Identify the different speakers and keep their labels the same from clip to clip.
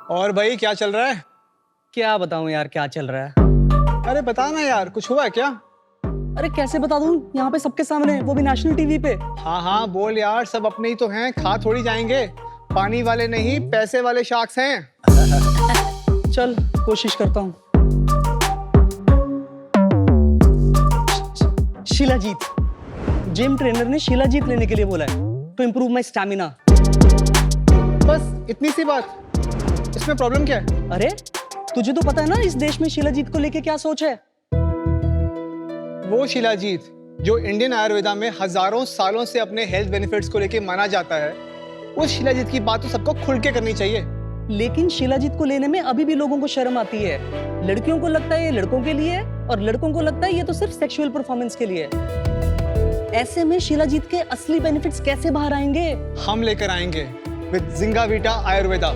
Speaker 1: और भाई क्या चल रहा है?
Speaker 2: क्या बताऊं यार, क्या चल रहा है?
Speaker 1: अरे बता ना यार, कुछ हुआ है क्या?
Speaker 2: अरे कैसे बता दूं, यहाँ पे सबके सामने, वो भी नेशनल टीवी पे।
Speaker 1: हाँ हाँ बोल यार, सब अपने ही तो हैं, खा थोड़ी जाएंगे। पानी वाले नहीं, पैसे वाले शार्क्स हैं।
Speaker 2: चल कोशिश करता हूँ। शिलाजीत, जिम ट्रेनर ने शिलाजीत लेने के लिए बोला है टू इम्प्रूव माई स्टैमिना।
Speaker 1: बस इतनी सी बात, इसमें प्रॉब्लम क्या है?
Speaker 2: अरे तुझे तो पता है ना इस देश में शिलाजीत को लेके क्या सोच है।
Speaker 1: वो शिलाजीत जो इंडियन आयुर्वेदा में हजारों सालों से अपने हेल्थ बेनिफिट्स को लेके माना जाता है, उस शिलाजीत की बात तो सबको खुल के करनी चाहिए।
Speaker 2: लेकिन शिलाजीत को लेने में अभी भी लोगों को शर्म आती है। लड़कियों को लगता है ये लड़कों के लिए है और लड़कों को लगता है ये तो सिर्फ सेक्सुअल परफॉर्मेंस के लिए है। ऐसे में शिलाजीत के असली बेनिफिट्स कैसे बाहर आएंगे?
Speaker 1: हम लेकर आएंगे with Zinga Vita Ayurveda.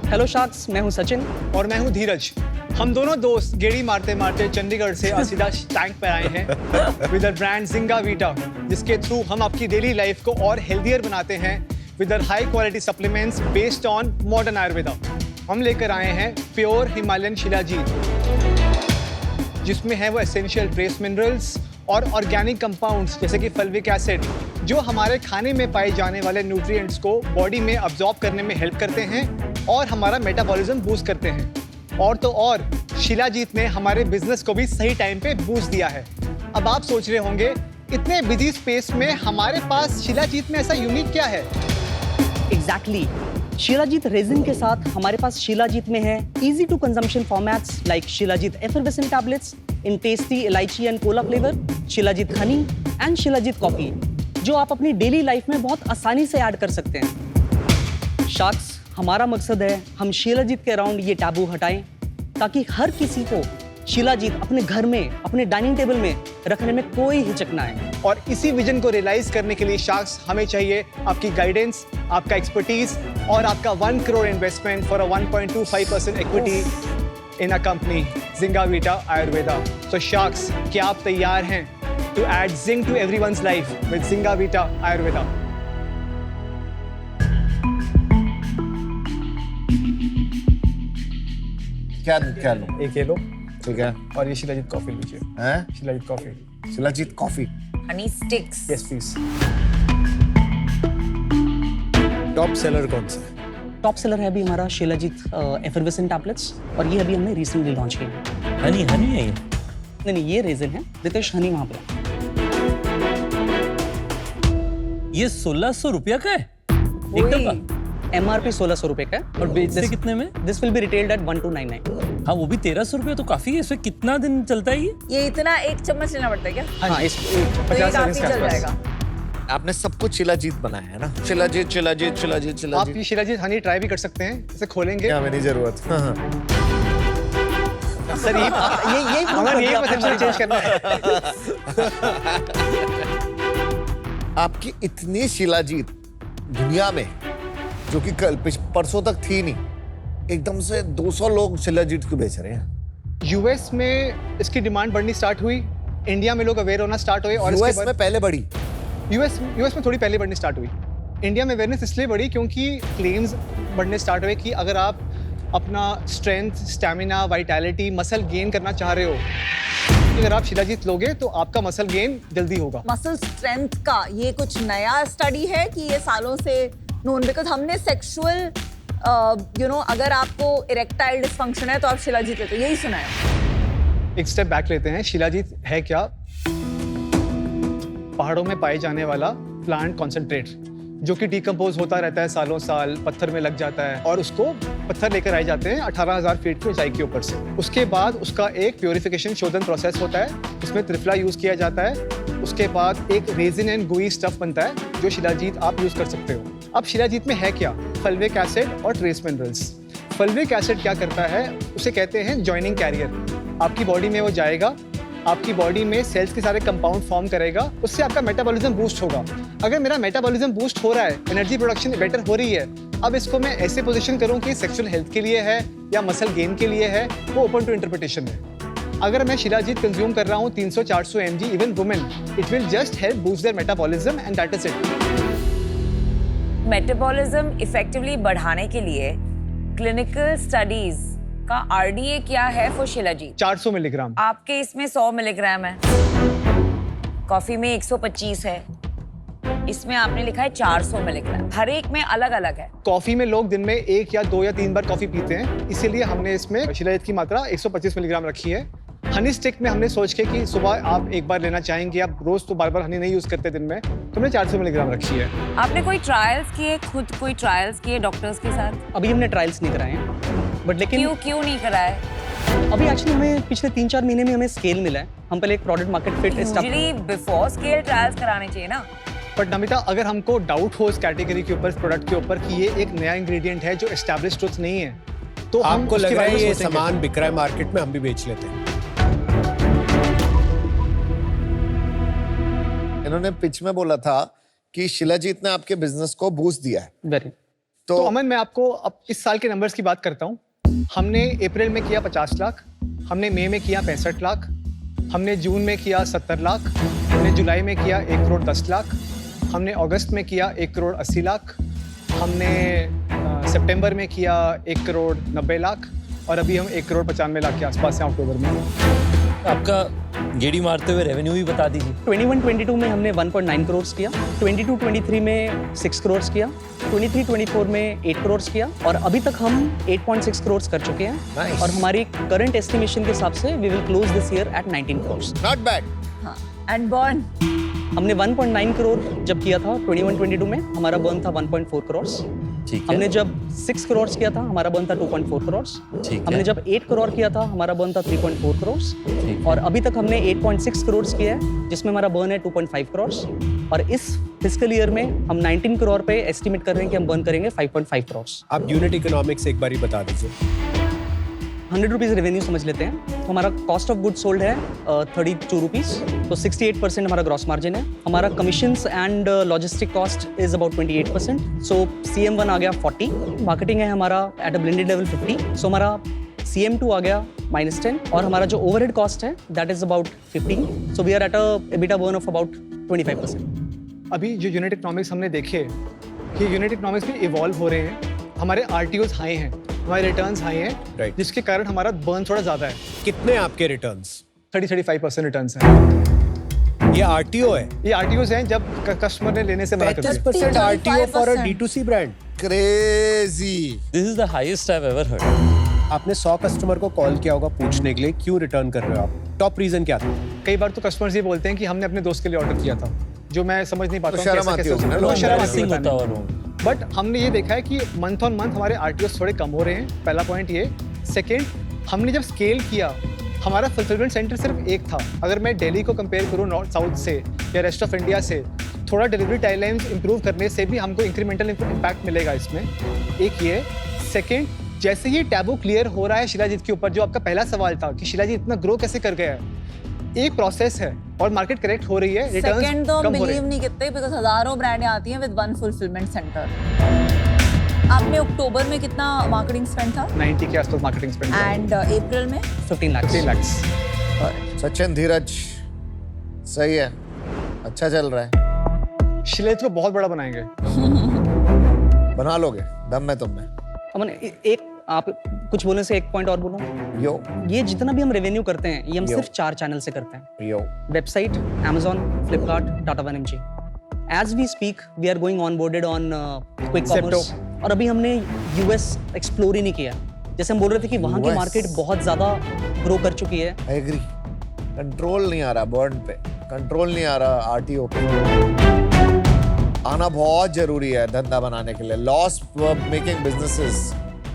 Speaker 2: Hello sharks, मैं हूं सचिन
Speaker 1: और मैं हूं धीरज। हम दोनों दोस्त गेड़ी मारते मारते चंडीगढ़ से सीधा टैंक पर आए हैं विद अ ब्रांड जिंगा वीटा, जिसके थ्रू हम आपकी डेली लाइफ को और हेल्दियर बनाते हैं with high quality supplements based on modern Ayurveda. हम लेकर आए हैं प्योर हिमालयन शिलाजीत, जिसमें है वो एसेंशियल ट्रेस मिनरल्स और ऑर्गेनिक कंपाउंड्स जैसे कि फल्विक एसिड, जो हमारे खाने में पाए जाने वाले न्यूट्रिएंट्स को बॉडी में अब्जॉर्ब करने में हेल्प करते हैं और हमारा मेटाबॉलिज्म बूस्ट करते हैं। और तो और शिलाजीत ने हमारे बिजनेस को भी सही टाइम पे बूस्ट दिया है। अब आप सोच रहे होंगे, इतने बिजी स्पेस में हमारे पास शिलाजीत में ऐसा यूनिक क्या है?
Speaker 2: एग्जैक्टली, शिलाजीत रेजिन के साथ हमारे पास शिलाजीत में है easy to consumption formats like shilajit effervescent tablets in tasty elaichi and cola flavour, shilajit honey and shilajit coffee, जो आप अपनी डेली लाइफ में बहुत आसानी से ऐड कर सकते हैं। शार्क्स, हमारा मकसद है हम शिलाजीत के अराउंड ये टैबू हटाएं ताकि हर किसी को शिलाजीत अपने घर में, अपने डाइनिंग टेबल में रखने में कोई हिचक ना आए।
Speaker 1: और इसी विजन को रियलाइज करने के लिए शार्क्स, हमें चाहिए आपकी गाइडेंस, आपका एक्सपर्टीज और आपका 1 crore investment for a 1.25% equity in a company Zinga Vita Ayurveda. So sharks, क्या आप तैयार हैं to add zing to everyone's life with Zinga Vita Ayurveda?
Speaker 3: क्या लो?
Speaker 1: एक ये लो
Speaker 3: ठीक है।
Speaker 1: और ये शिलाजीत कॉफी लीजिए।
Speaker 3: हैं?
Speaker 1: Shilajit coffee.
Speaker 3: Shilajit coffee.
Speaker 4: Honey sticks.
Speaker 1: Yes please. Top seller कौन सा है?
Speaker 2: टॉप सेलर है अभी हमारा शिलाजीत एफरवेसेंट टैबलेट्स, और ये अभी हमने रिसेंटली लॉन्च किया।
Speaker 5: हनी हनी है ये?
Speaker 2: नहीं, ये रेजिन है, रितेश हनी वहां पे।
Speaker 5: ये 1600 रुपया का है एक डब्बा?
Speaker 2: MRP 1600 रुपए का है।
Speaker 5: और बेचते कितने में?
Speaker 2: This will be retailed at 1299।
Speaker 5: हाँ वो भी 1300 रुपया तो काफी है। इसमें कितना दिन चलता है ये?
Speaker 4: इतना एक चम्मच लेना पड़ता है क्या?
Speaker 2: हाँ, इस
Speaker 4: तो ये
Speaker 1: 50
Speaker 4: काफी
Speaker 1: सेकंड्स के
Speaker 4: चल
Speaker 1: आसपास।
Speaker 4: जाएगा।
Speaker 3: आपने सब कुछ शिलाजीत बनाया है ना? शिलाजीत शिलाजीत शिलाजीत
Speaker 1: आप
Speaker 3: शिलाजीत।
Speaker 1: ये शिलाजीत हनी ट्राई भी कर सकते हैं, इसे खोलेंगे।
Speaker 3: क्या हमें नहीं जरूरत? हाँ, हाँ।
Speaker 1: सर
Speaker 2: यही
Speaker 1: हमारा यही परसेप्शन चेंज करना है।
Speaker 3: आपकी इतनी शिलाजीत दुनिया में, जो कि कल परसों तक थी नहीं, एकदम से 200 लोग शिलाजीत को बेच रहे हैं।
Speaker 1: यूएस में इसकी डिमांड बढ़नी स्टार्ट हुई, इंडिया में लोग अवेयर होना स्टार्ट हुए और
Speaker 3: यूएस
Speaker 1: इसके
Speaker 3: में पहले बढ़ी।
Speaker 1: यूएस में थोड़ी पहले बढ़नी स्टार्ट हुई। इंडिया में अवेयरनेस इसलिए बढ़ी क्योंकि क्लेम्स बढ़ने स्टार्ट हुए कि अगर आप अपना strength, stamina, vitality, muscle gain करना चाह रहे हो, अगर आप शिलाजीत लोगे तो आपका मसल गेन जल्दी होगा।
Speaker 4: मसल स्ट्रेंथ का ये कुछ नया स्टडी है कि ये सालों से नोन? बिकॉज हमने सेक्सुअल अगर आपको इरेक्टाइल डिसफंक्शन है तो आप शिलाजीत लेते हो, यही सुना है।
Speaker 1: एक स्टेप बैक लेते हैं। शिलाजीत है क्या? पहाड़ों में पाए जाने वाला प्लांट कॉन्सेंट्रेट, जो कि डिकम्पोज होता रहता है सालों साल, पत्थर में लग जाता है और उसको पत्थर लेकर आए जाते हैं 18,000 फीट की ऊंचाई के ऊपर से। उसके बाद उसका एक प्योरिफिकेशन शोधन प्रोसेस होता है, इसमें त्रिफला यूज किया जाता है। उसके बाद एक रेजिन एंड गुई स्टफ बनता है जो शिलाजीत आप यूज कर सकते हो। अब शिलाजीत में है क्या? फल्विक एसिड और ट्रेस मिनरल्स। फल्विक एसिड क्या करता है? उसे कहते हैं जॉइनिंग कैरियर। आपकी बॉडी में वो जाएगा, आपकी बॉडी में सेल्स के सारे कंपाउंड फॉर्म करेगा, उससे आपका मेटाबॉलिज्म बूस्ट होगा। अगर मेरा मेटाबॉलिज्म बूस्ट हो रहा है, एनर्जी प्रोडक्शन बेटर हो रही है, अब इसको मैं ऐसे पोजीशन करूं कि सेक्सुअल हेल्थ के लिए है या मसल गेन के लिए है, वो ओपन टू इंटरप्रिटेशन है। अगर मैं शिलाजीत कंज्यूम कर रहा हूं 300-400 mg, even women, it will just help boost their metabolism and that is it.
Speaker 6: Metabolism effectively बढ़ाने के लिए क्लिनिकल स्टडीज का आरडीए क्या है फॉर शिलाजीत?
Speaker 1: 400 मिलीग्राम।
Speaker 6: आपके इसमें 100 मिलीग्राम है, कॉफी में 125 है, इसमें आपने लिखा है 400 मिलीग्राम। हर एक में अलग अलग है।
Speaker 1: कॉफी में लोग दिन में 1 या 2 या 3 बार कॉफी पीते हैं, इसीलिए हमने इसमें शिलाजीत की मात्रा 125 मिलीग्राम रखी है। हनी स्टिक में हमने सोच के कि सुबह आप एक बार लेना चाहेंगे, आप रोज तो बार बार हनी नहीं यूज करते दिन में, तो हमने 400 मिलीग्राम रखी है।
Speaker 6: आपने कोई ट्रायल्स किए, खुद कोई ट्रायल्स किए डॉक्टर्स के साथ?
Speaker 2: अभी हमने ट्रायल्स नहीं कराए हैं, बट लेकिन
Speaker 6: क्यों नहीं कराए?
Speaker 2: अभी एक्चुअली हमें पिछले 3-4 महीने में हमें स्केल मिला है। हम पहले एक product market fit
Speaker 6: usually before scale trials कराने चाहिए ना।
Speaker 1: बट नमिता, अगर हमको डाउट हो इस कैटेगरी के ऊपर, इस प्रोडक्ट के ऊपर कि ये एक नया इंग्रेडिएंट है जो एस्टैब्लिश्ड ट्रुथ नहीं है, तो हम
Speaker 7: आपको
Speaker 1: उसके
Speaker 7: लग रहा
Speaker 1: बारे
Speaker 7: है
Speaker 1: में
Speaker 7: ये
Speaker 1: सोचेंगे।
Speaker 7: सामान बिक रहा है मार्केट में, हम भी बेच लेते हैं।
Speaker 3: इन्होंने पिच में बोला था कि शिलाजीत ने आपके बिजनेस को बूस्ट दिया है।
Speaker 2: वेरी
Speaker 1: तो अमन, मैं आपको अब इस साल के नंबर्स की बात करता हूँ। हमने अप्रैल में किया 50 लाख, हमने मई में किया 65 लाख, हमने जून में किया 70 लाख, हमने जुलाई में किया 1 करोड़ 10 लाख, हमने अगस्त में किया 1 करोड़ 80 लाख, हमने सितंबर में किया 1 करोड़ 90 लाख, और अभी हम 1 करोड़ 95 लाख के आसपास हैं अक्टूबर में।
Speaker 5: आपका गेड़ी मारते हुए रेवेन्यू भी बता दीजिए।
Speaker 2: 21-22 में हमने 1.9 करोड़ किया, 22-23 में 6 करोड़ किया, 23-24 में 8 करोड़ किया, और अभी तक हम 8.6 करोड़ कर चुके हैं।
Speaker 3: Nice.
Speaker 2: और हमारी करंट एस्टिमेशन के हिसाब से we will close this year at 19 crore.
Speaker 3: Not bad.
Speaker 4: हाँ, एंड बर्न
Speaker 2: हमने 1.9 करोड़ जब किया था 21-22 में, हमारा बर्न था 1.4 करोड़।
Speaker 5: ठीक है।
Speaker 2: हमने जब 6 करोड़ किया था, हमारा बर्न था 2.4 करोड़।
Speaker 5: ठीक है।
Speaker 2: हमने जब 8 करोड़ किया था, हमारा बर्न था 3.4 करोड़।
Speaker 5: ठीक है।
Speaker 2: और अभी तक हमने 8.6 करोड़ किया है, जिसमें हमारा बर्न है 2.5 करोड़। और इस फिस्कल ईयर में हम 19 करोड़ पे एस्टिमेट कर रहे हैं कि हम बर्न करेंगे 5.5 करोड़।
Speaker 7: आप यूनिट इकोनॉमिक्स एक बार ही बता दीजिए।
Speaker 2: 100 रुपीज़ रेवेन्यू समझ लेते हैं, तो हमारा कॉस्ट ऑफ गुड सोल्ड है 32 रुपीज़, तो 68% हमारा ग्रॉस मार्जिन है। हमारा commissions and logistic cost is about 28%, so CM1 आ गया 40, मार्केटिंग है हमारा at a blended level 50, so हमारा CM2 आ गया -10, और हमारा जो ओवरहेड कॉस्ट है that is about 15, so we are at a EBITDA burn of about 25%।
Speaker 1: अभी जो यूनिट इकोनॉमिक्स हमने देखे कि यूनिट इकोनॉमिक्स भी इवॉल्व हो रहे हैं, हमारे RTOs हाई हैं, हमारे रिटर्न्स हाई हैं,
Speaker 7: Right.
Speaker 1: जिसके कारण हमारा बर्न थोड़ा ज़्यादा है।
Speaker 7: कितने आपके रिटर्न्स?
Speaker 1: 30-35% रिटर्न्स हैं।
Speaker 7: ये आरटीओ है।
Speaker 1: ये RTOs हैं जब कस्टमर ने लेने से मना कर दिया।
Speaker 7: 35% RTO for a
Speaker 4: 35%.
Speaker 7: D2C brand.
Speaker 3: Crazy.
Speaker 5: This is the highest I have ever heard.
Speaker 7: आपने 100 कस्टमर को कॉल किया होगा पूछने के लिए क्यों रिटर्न कर रहे हो आप, टॉप रीजन क्या था?
Speaker 1: कई बार तो कस्टमर्स ये बोलते हैं कि हमने अपने दोस्त के लिए ऑर्डर किया था, जो मैं समझ नहीं पाता
Speaker 3: तो
Speaker 1: हूँ
Speaker 3: शर्म
Speaker 1: कैसे
Speaker 3: आती
Speaker 1: कैसे
Speaker 3: होगी ना
Speaker 1: हो
Speaker 3: लोगों
Speaker 1: सकता है।
Speaker 3: को।
Speaker 1: शर्म आती है
Speaker 5: होता
Speaker 1: बताने
Speaker 5: और
Speaker 1: में। बट हमने ये देखा है कि मंथ ऑन मंथ हमारे RTOs थोड़े कम हो रहे हैं, पहला पॉइंट ये। सेकेंड, हमने जब स्केल किया, हमारा फुलफिलमेंट सेंटर सिर्फ एक था। अगर मैं दिल्ली को कंपेयर करूँ नॉर्थ साउथ से या रेस्ट ऑफ इंडिया से, थोड़ा डिलीवरी टाइमलाइंस इंप्रूव करने से भी हमको इंक्रीमेंटल इम्पैक्ट मिलेगा इसमें। एक ये। सेकेंड, जैसे ही टैबू क्लियर हो रहा है शिलाजीत के ऊपर, जो आपका पहला सवाल था कि शिलाजीत इतना ग्रो कैसे कर गया है, एक प्रोसेस है और मार्केट करेक्ट हो रही है,
Speaker 4: सेकंड
Speaker 1: रिटर्न्स
Speaker 4: तो
Speaker 1: कम हो रहे
Speaker 4: बिलीव
Speaker 1: हैं।
Speaker 4: नहीं करते, बिकॉज हजारों ब्रांडें आती हैं विद वन फुलफिलमेंट सेंटर। आपने अक्टूबर में कितना मार्केटिंग स्पेंड था
Speaker 1: 90 के आसपास मार्केटिंग स्पेंड
Speaker 4: एंड अप्रैल में
Speaker 2: 15 लाख।
Speaker 1: 3 lakhs।
Speaker 3: सचिन, धीरज, सही है, अच्छा चल रहा है।
Speaker 1: शिलाजीत को बहुत बड़ा बनाएंगे।
Speaker 3: बना लोगे, दम है तुम में।
Speaker 2: अमन, एक आप कुछ बोलने से एक पॉइंट और बोलूं,
Speaker 3: यो
Speaker 2: ये जितना भी हम रेवेन्यू करते हैं ये हम
Speaker 3: यो।
Speaker 2: सिर्फ 4 चैनल से करते हैं,
Speaker 3: यो।
Speaker 2: Website, Amazon, Flipkart, Tata 1mg। As we speak, we are going onboarded on quick commerce, और अभी हमने US एक्सप्लोर ही नहीं किया। जैसे हम बोल रहे थे कि वहाँ की
Speaker 3: US
Speaker 2: मार्केट बहुत ज़्यादा ग्रो कर चुकी है।
Speaker 3: I agree. कंट्रोल नहीं आ रहा बर्न पे, कंट्रोल नहीं आ रहा RTO पे। आना बहुत जरूरी है धंधा बनाने के लिए। लॉस मेकिंग बिजनेसेस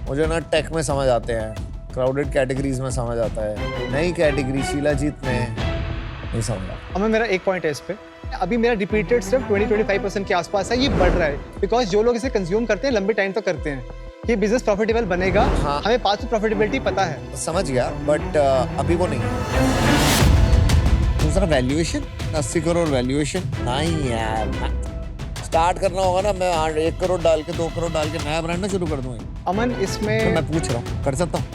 Speaker 3: मुझे ना टेक में समझ आते हैं, क्राउडेड कैटेगरीज में समझ आता है, नई कैटेगरी शिलाजीत में नहीं समझा।
Speaker 1: अब मेरा एक पॉइंट है इस पे, अभी मेरा रिपीटेड सिर्फ 20-25% के आसपास है। ये बढ़ रहा है बिकॉज जो लोग इसे कंज्यूम करते हैं लंबे टाइम तक करते हैं। ये बिजनेस प्रॉफिटेबल बनेगा।
Speaker 3: हाँ।
Speaker 1: हमें पाथ टू प्रॉफिटेबिलिटी पता है।
Speaker 3: समझ गया, बट अभी वो नहीं है। दूसरा वैल्यूएशन, 80 करोड़ वैल्यूएशन नहीं यार। स्टार्ट करना होगा ना, मैं 1 करोड़ डाल के 2 करोड़ डाल के नया ब्रांड ना शुरू कर दूंगा।
Speaker 1: अमन,
Speaker 3: तो
Speaker 1: इसमें
Speaker 3: मैं पूछ रहा हूँ, कर सकता हूँ?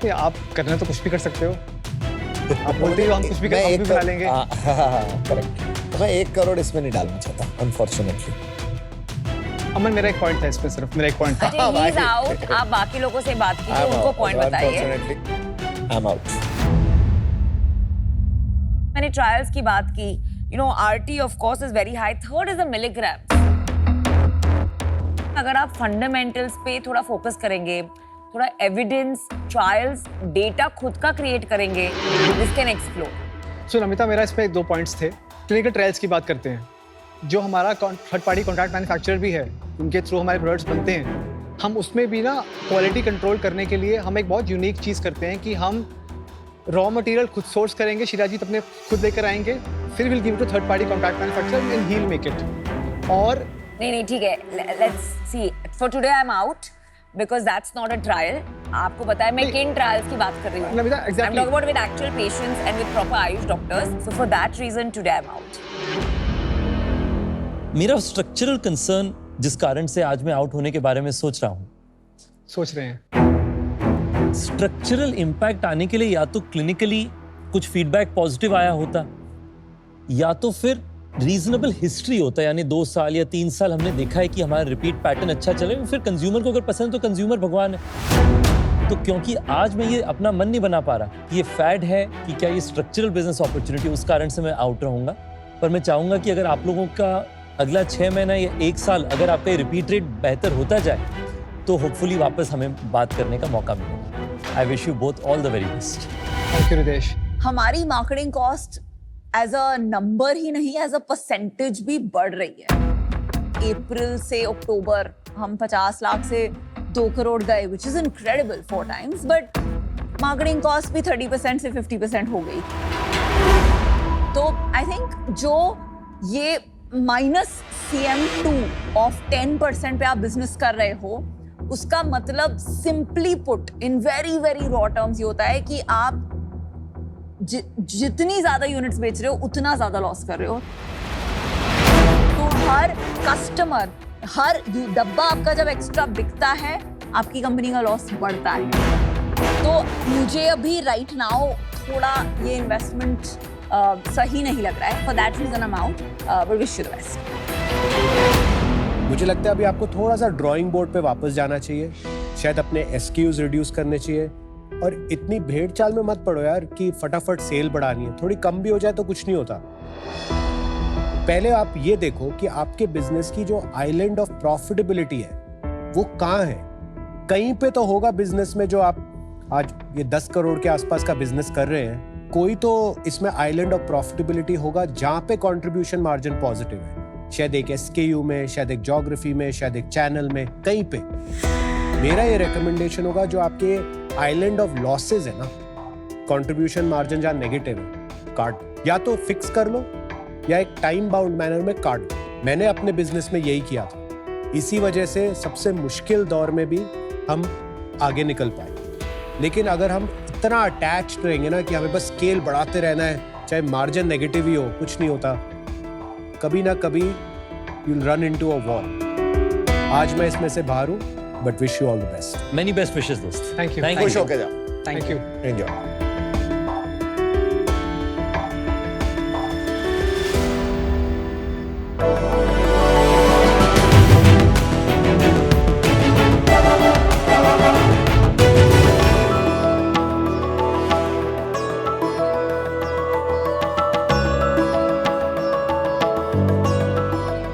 Speaker 1: ये आप करना तो कुछ भी कर सकते हो। आप बोलते हो हम कुछ भी
Speaker 3: मैं
Speaker 1: हम भी
Speaker 3: एक
Speaker 1: बना लेंगे।
Speaker 3: करेक्ट। तो मैं 1 करोड़ इसमें नहीं डालना चाहता, अनफॉर्चुनेटली।
Speaker 1: अमन मेरा एक पॉइंट था इसमें, सिर्फ मेरा एक पॉइंट था।
Speaker 6: अच्छा ही इज आउट, आप बाकी लोगों से बात कीजिए,
Speaker 3: I'm
Speaker 6: उनको
Speaker 3: out.
Speaker 6: पॉइंट बताइए।
Speaker 3: Unfortunately, I'm out.
Speaker 6: मैंने ट्रायल्स की बात की, you know RT of course is very high, third is the milligram. अगर आप फंडामेंटल्स पे थोड़ा फोकस करेंगे, थोड़ा एविडेंस, ट्रायल्स, डेटा खुद का क्रिएट करेंगे, दिस कैन एक्सप्लोर।
Speaker 1: सो नमिता, मेरा इसमें 2 पॉइंट्स थे। क्लिनिकल ट्रायल्स की बात करते हैं। जो हमारा थर्ड पार्टी कॉन्ट्रैक्ट मैन्युफैक्चरर भी है, उनके थ्रू हमारे प्रोडक्ट्स बनते हैं, हम उसमें भी ना क्वालिटी कंट्रोल करने के लिए हम एक बहुत यूनिक चीज़ करते हैं कि हम रॉ मटेरियल खुद सोर्स करेंगे, शिलाजीत अपने खुद लेकर आएंगे, फिर will give to third party contract manufacturer and he will make it. और
Speaker 6: नहीं ठीक है, let's see, for today I am out because that's not a trial. आपको पता है मैं किन ट्रायल्स की बात कर रही हूँ।
Speaker 1: Namita,
Speaker 6: I am
Speaker 1: exactly.
Speaker 6: Talking about with actual patients and with proper AYUSH doctors, so for that reason today I am out.
Speaker 5: मेरा स्ट्रक्चरल कंसर्न जिस कारण से आज मैं आउट होने के बारे में सोच रहा हूँ,
Speaker 1: सोच रहे हैं
Speaker 5: स्ट्रक्चरल इम्पैक्ट आने के लिए या तो क्लिनिकली कुछ फीडबैक पॉजिटिव आया होता, या तो फिर रीजनेबल हिस्ट्री होता है, यानी 2 साल या 3 साल हमने देखा है कि हमारा रिपीट पैटर्न अच्छा चले, फिर कंज्यूमर को अगर पसंद है तो कंज्यूमर भगवान है। तो क्योंकि आज मैं ये अपना मन नहीं बना पा रहा कि ये फैड है कि क्या ये स्ट्रक्चरल बिजनेस अपॉर्चुनिटी, उस कारण से मैं आउट रहूंगा। पर मैं चाहूंगा कि अगर आप लोगों का अगला 6 महीना या 1 साल अगर आपका रिपीट रेट बेहतर होता जाए तो होपफुली वापस हमें बात करने का मौका मिलेगा। I wish you both all the very best.
Speaker 1: Thank you Ritesh.
Speaker 4: हमारी marketing cost as a number ही नहीं, एज अ परसेंटेज भी बढ़ रही है। अप्रैल से अक्टूबर हम 50 लाख से 2 करोड़ गए, which is incredible 4 times, but marketing cost भी 30% से 50% हो गई। तो आई थिंक जो ये -CM2 ऑफ 10% पे आप बिजनेस कर रहे हो, उसका मतलब simply put in very very raw terms ये होता है कि आप जितनी ज्यादा यूनिट्स बेच रहे हो उतना ज्यादा लॉस कर रहे हो। तो हर कस्टमर, हर डब्बा आपका जब एक्स्ट्रा बिकता है, आपकी कंपनी का लॉस बढ़ता है। तो मुझे अभी राइट नाउ थोड़ा ये इन्वेस्टमेंट सही नहीं लग रहा है। For that reason I am out, but wish you the best.
Speaker 7: मुझे लगता है अभी आपको थोड़ा सा ड्राइंग बोर्ड पे वापस जाना चाहिए, शायद अपने SKUs रिड्यूस करने चाहिए, और इतनी भेड़ चाल में मत पड़ो यार कि फटाफट सेल बढ़ानी है। थोड़ी कम भी हो जाए तो कुछ नहीं होता। पहले आप ये देखो कि आपके बिजनेस की जो आइलैंड ऑफ प्रॉफिटेबिलिटी है वो कहाँ है। कहीं पे तो होगा बिजनेस में, जो आप आज ये 10 करोड़ के आसपास का बिजनेस कर रहे हैं, कोई तो इसमें आइलैंड ऑफ प्रॉफिटेबिलिटी होगा जहां पे कंट्रीब्यूशन मार्जिन पॉजिटिव है। शायद एक SKU में, शायद एक ज्योग्राफी में, शायद एक चैनल में, कहीं पे। मेरा ये रिकमेंडेशन होगा जो आपके आइलैंड ऑफ लॉसेस है ना, कंट्रीब्यूशन मार्जिन जहां नेगेटिव है, काट या तो फिक्स कर लो या एक टाइम बाउंड मैनर में काट दो। मैंने अपने बिजनेस में यही किया था। इसी वजह से सबसे मुश्किल दौर में भी हम आगे निकल पाए। लेकिन अगर हम इतना अटैच्ड रहेंगे ना कि हमें बस स्केल बढ़ाते रहना है, चाहे मार्जिन नेगेटिव ही हो, कुछ नहीं होता, कभी ना कभी you will run into a wall. आज मैं इसमें से बाहर हूं, but wish you all the best.
Speaker 5: Many best wishes दोस्त।
Speaker 1: Thank you.
Speaker 3: खुश होके जाओ।
Speaker 1: Thank you.
Speaker 3: एंजॉय।